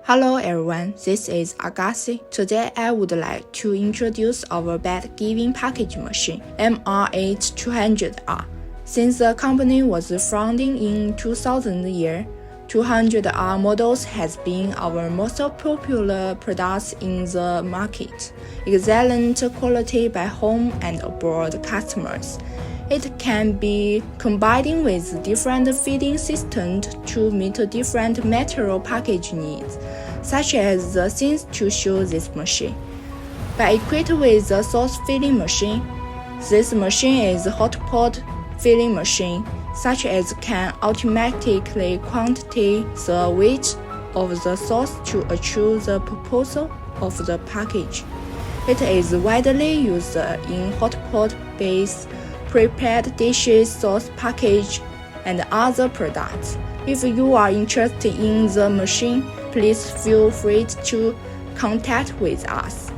Hello everyone, this is Agassi. Today I would like to introduce our bed giving packaging machine, MR8200R. Since the company was founded in 2000 year, 200R models has been our most popular products in the market. Excellent quality by home and abroad customers. It can be combined with different feeding systems to meet different material package needs, such as the things to show this machine. By equipped with the sauce filling machine, this machine is a hot pot filling machine, such as can automatically quantify the weight of the sauce to achieve the purpose of the package. It is widely used in hot pot base, prepared dishes, sauce package, and other products. If you are interested in the machine, please feel free to contact with us.